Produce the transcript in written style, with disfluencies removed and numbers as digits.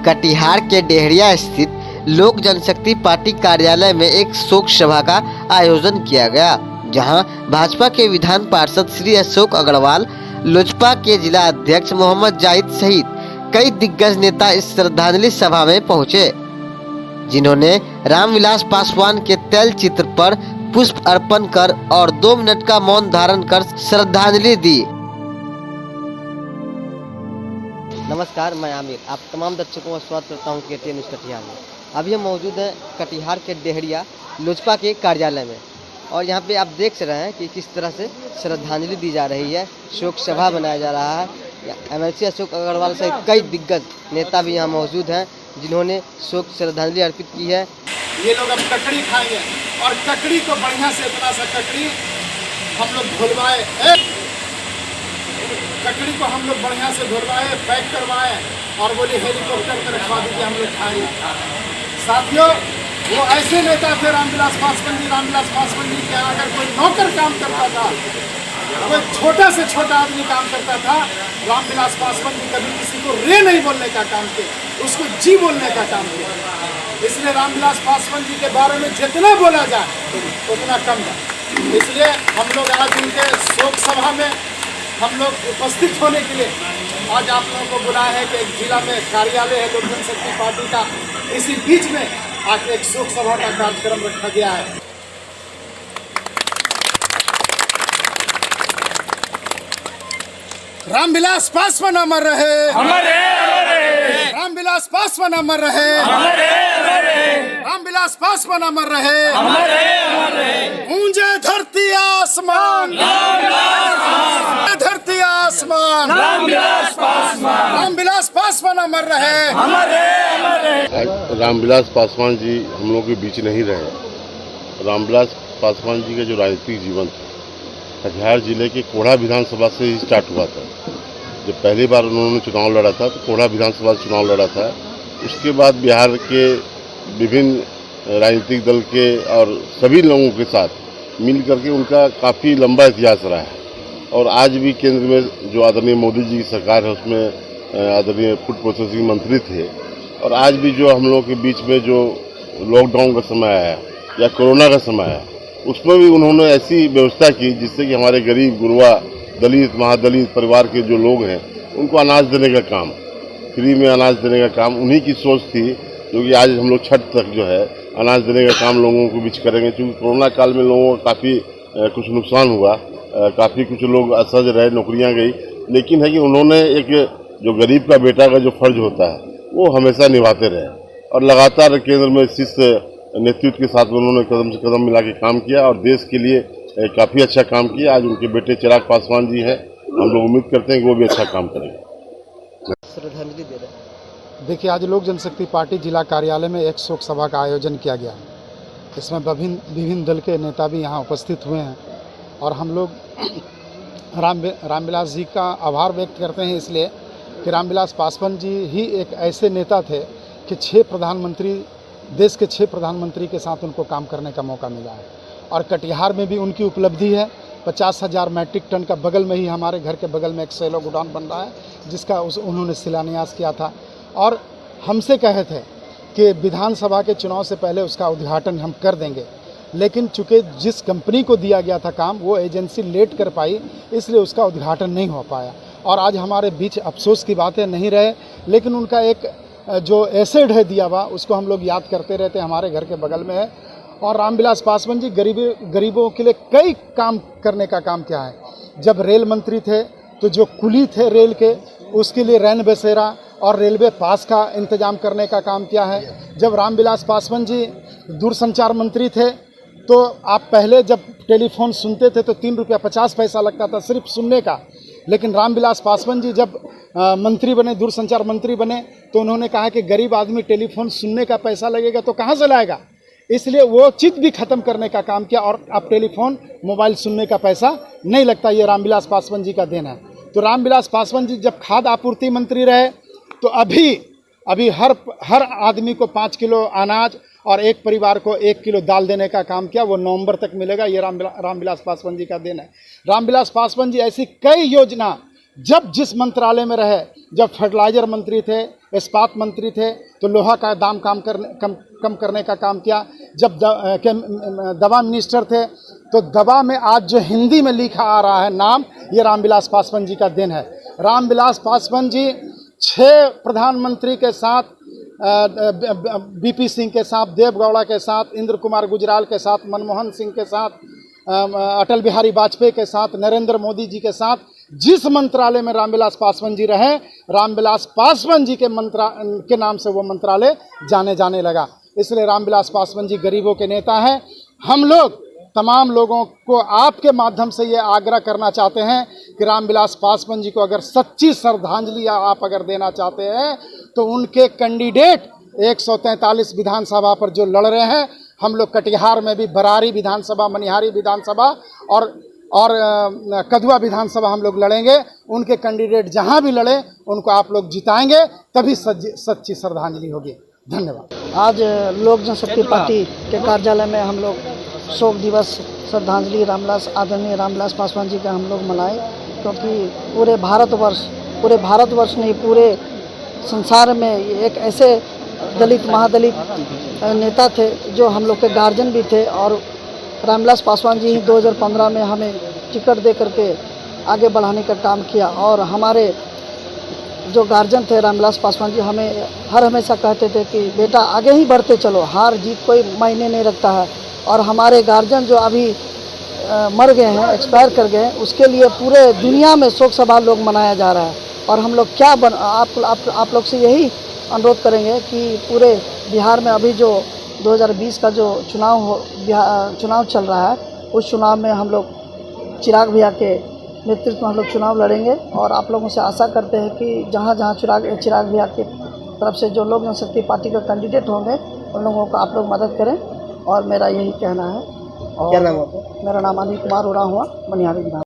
कटिहार के डेहरिया स्थित लोक जनशक्ति पार्टी कार्यालय में एक शोक सभा का आयोजन किया गया, जहां भाजपा के विधान पार्षद श्री अशोक अग्रवाल, लोजपा के जिला अध्यक्ष मोहम्मद जाहिद सहित कई दिग्गज नेता इस श्रद्धांजलि सभा में पहुंचे, जिन्होंने रामविलास पासवान के तैल चित्र पर पुष्प अर्पण कर और 2 मिनट का मौन धारण कर श्रद्धांजलि दी। नमस्कार, मैं आमिर आप तमाम दर्शकों का स्वागत करता हूं KTN न्यूज़ कटिहार में। अभी हम मौजूद हैं कटिहार के डेहरिया लोजपा के कार्यालय में और यहां पे आप देख रहे हैं कि किस तरह से श्रद्धांजलि दी जा रही है, शोक सभा बनाया जा रहा है। MLC अशोक अग्रवाल सहित कई दिग्गज नेता भी यहाँ मौजूद हैं, जिन्होंने शोक श्रद्धांजलि अर्पित की है। ये लोग अब ककड़ी खाएंगे और ककड़ी को बढ़िया से इतना सा ककड़ी हम लोग धुलवाए, ककड़ी को हम लोग बढ़िया से धुलवाए, पैक करवाए और बोले हेलीकॉप्टर पर रखवा दीजिए, हम लोग खाएंगे। साथियों, वो ऐसे नेता थे रामविलास पासवान जी के यहाँ अगर कोई नौकर काम करता था, कोई छोटा से छोटा आदमी काम करता था, रामविलास पासवान जी कभी किसी को रे नहीं बोलने का काम किया, उसको जी बोलने का काम किया। इसलिए रामविलास पासवान जी के बारे में जितना बोला जाए उतना कम है। इसलिए हम लोग आज उनके शोक सभा में हम लोग उपस्थित होने के लिए आज आप लोगों को बुलाया है कि एक जिला में कार्यालय है लोक जनशक्ति पार्टी का, इसी बीच में आज एक शोक सभा का कार्यक्रम रखा गया है। रामविलास पासवान अमर रहे, रामविलास पासवान अमर रहे, रामविलास पासवान अमर रहे, ऊंचे धरती आसमान, धरती आसमान, रामविलास पासवान अमर रहे। रामविलास पासवान जी हम लोग के बीच नहीं रहे। रामविलास पासवान जी का जो राजनीतिक जीवन था कटिहार जिले के कोढ़ा विधानसभा से ही स्टार्ट हुआ था। जब पहली बार उन्होंने चुनाव लड़ा था तो कोढ़ा विधानसभा से चुनाव लड़ा था। उसके बाद बिहार के विभिन्न राजनीतिक दल के और सभी लोगों के साथ मिल करके उनका काफ़ी लंबा इतिहास रहा है। और आज भी केंद्र में जो आदरणीय मोदी जी की सरकार है उसमें आदरणीय फूड प्रोसेसिंग मंत्री थे। और आज भी जो हम लोग के बीच में जो लॉकडाउन का समय आया या कोरोना का समय आया, उसमें भी उन्होंने ऐसी व्यवस्था की जिससे कि हमारे गरीब गुरबा दलित महादलित परिवार के जो लोग हैं उनको अनाज देने का काम, फ्री में अनाज देने का काम उन्हीं की सोच थी, जो कि आज हम लोग छठ तक जो है अनाज देने का काम लोगों के बीच करेंगे। क्योंकि कोरोना काल में लोगों का काफ़ी कुछ नुकसान हुआ, काफ़ी कुछ लोग असहज रहे, नौकरियां गई, लेकिन है कि उन्होंने एक जो गरीब का बेटा का जो फर्ज होता है वो हमेशा निभाते रहे और लगातार केंद्र में शिष्य नेतृत्व के साथ उन्होंने कदम से कदम मिला के काम किया और देश के लिए काफ़ी अच्छा काम किया। आज उनके बेटे चिराग पासवान जी हैं, हम लोग उम्मीद करते हैं कि वो भी अच्छा काम करेंगे। श्रद्धांजलि दे रहे हैं। देखिए, आज लोक जनशक्ति पार्टी जिला कार्यालय में एक शोक सभा का आयोजन किया गया। इसमें विभिन्न दल के नेता भी यहाँ उपस्थित हुए हैं और हम लोग रामविलास जी का आभार व्यक्त करते हैं, इसलिए कि रामविलास पासवान जी ही एक ऐसे नेता थे कि देश के 6 प्रधानमंत्री के साथ उनको काम करने का मौका मिला है। और कटिहार में भी उनकी उपलब्धि है। 50,000 मैट्रिक टन का बगल में ही हमारे घर के बगल में एक सेलो गोडाउन बन रहा है, जिसका उन्होंने शिलान्यास किया था और हमसे कहे थे कि विधानसभा के चुनाव से पहले उसका उद्घाटन हम कर देंगे, लेकिन चूँकि जिस कंपनी को दिया गया था काम वो एजेंसी लेट कर पाई, इसलिए उसका उद्घाटन नहीं हो पाया। और आज हमारे बीच अफसोस की बातें नहीं रहे, लेकिन उनका एक जो एसेड है दिया हुआ उसको हम लोग याद करते रहते, हमारे घर के बगल में है। और रामविलास पासवान जी गरीबों के लिए कई काम करने का काम किया है। जब रेल मंत्री थे तो जो कुली थे रेल के, उसके लिए रैन बसेरा और रेलवे पास का इंतजाम करने का काम किया है। जब रामविलास पासवान जी दूरसंचार मंत्री थे तो आप पहले जब टेलीफोन सुनते थे तो 3 रुपया 50 पैसा लगता था सिर्फ सुनने का, लेकिन रामविलास पासवान जी जब मंत्री बने, दूरसंचार मंत्री बने, तो उन्होंने कहा कि गरीब आदमी टेलीफोन सुनने का पैसा लगेगा तो कहाँ से लाएगा, इसलिए वो चीज़ भी ख़त्म करने का काम किया और अब टेलीफोन मोबाइल सुनने का पैसा नहीं लगता। ये रामविलास पासवान जी का देन है। तो रामविलास पासवान जी जब खाद्य आपूर्ति मंत्री रहे तो अभी हर आदमी को 5 किलो अनाज और एक परिवार को 1 किलो दाल देने का काम किया, वो नवंबर तक मिलेगा। ये रामविलास पासवान जी का देन है। रामविलास पासवान जी ऐसी कई योजना जब जिस मंत्रालय में रहे, जब फर्टिलाइजर मंत्री थे, इस्पात मंत्री थे, तो लोहा का दाम कम करने का काम किया। जब दवा मिनिस्टर थे, तो दवा में आज जो हिंदी में लिखा आ रहा है नाम, ये रामविलास पासवान जी का देन है। रामविलास पासवान जी 6 प्रधानमंत्री के साथ, बीपी सिंह के साथ, देवगौड़ा के साथ, इंद्र कुमार गुजराल के साथ, मनमोहन सिंह के साथ, अटल बिहारी वाजपेयी के साथ, नरेंद्र मोदी जी के साथ, जिस मंत्रालय में रामविलास पासवान जी रहे, रामविलास पासवान जी के नाम से वो मंत्रालय जाने लगा। इसलिए रामविलास पासवान जी गरीबों के नेता हैं। हम लोग तमाम लोगों को आपके माध्यम से ये आग्रह करना चाहते हैं कि रामविलास पासवान जी को अगर सच्ची श्रद्धांजलि आप अगर देना चाहते हैं, तो उनके कैंडिडेट 143 विधानसभा पर जो लड़ रहे हैं, हम लोग कटिहार में भी बरारी विधानसभा, मनिहारी विधानसभा और कदुआ विधानसभा हम लोग लड़ेंगे। उनके कैंडिडेट जहां भी लड़े, उनको आप लोग जिताएंगे, तभी सच्ची श्रद्धांजलि होगी। धन्यवाद। आज लोक जनशक्ति पार्टी के कार्यालय में हम लोग शोक दिवस श्रद्धांजलि आदरणीय रामविलास पासवान जी का हम लोग मनाए, क्योंकि पूरे भारतवर्ष नहीं, पूरे संसार में एक ऐसे दलित महादलित नेता थे जो हम लोग के गार्जियन भी थे। और रामविलास पासवान जी ही 2015 में हमें टिकट दे करके आगे बढ़ाने का काम किया। और हमारे जो गार्जियन थे रामविलास पासवान जी हमें हमेशा कहते थे कि बेटा आगे ही बढ़ते चलो, हार जीत कोई मायने नहीं रखता है। और हमारे गार्जियन जो अभी मर गए हैं, एक्सपायर कर गए हैं, उसके लिए पूरे दुनिया में शोक सभा लोग मनाया जा रहा है। और हम लोग आप लोग से यही अनुरोध करेंगे कि पूरे बिहार में अभी जो 2020 का जो चुनाव चल रहा है, उस चुनाव में हम लोग चिराग भैया के नेतृत्व में हम लोग चुनाव लड़ेंगे। और आप लोगों से आशा करते हैं कि जहाँ जहाँ चिराग भैया की तरफ से जो लोक जनशक्ति पार्टी का कैंडिडेट होंगे, उन लोगों को आप लोग मदद करें। और मेरा यही कहना है। और क्या नाम है? मेरा नाम अनिल कुमार उड़ा हुआ, मनिहारी विधान।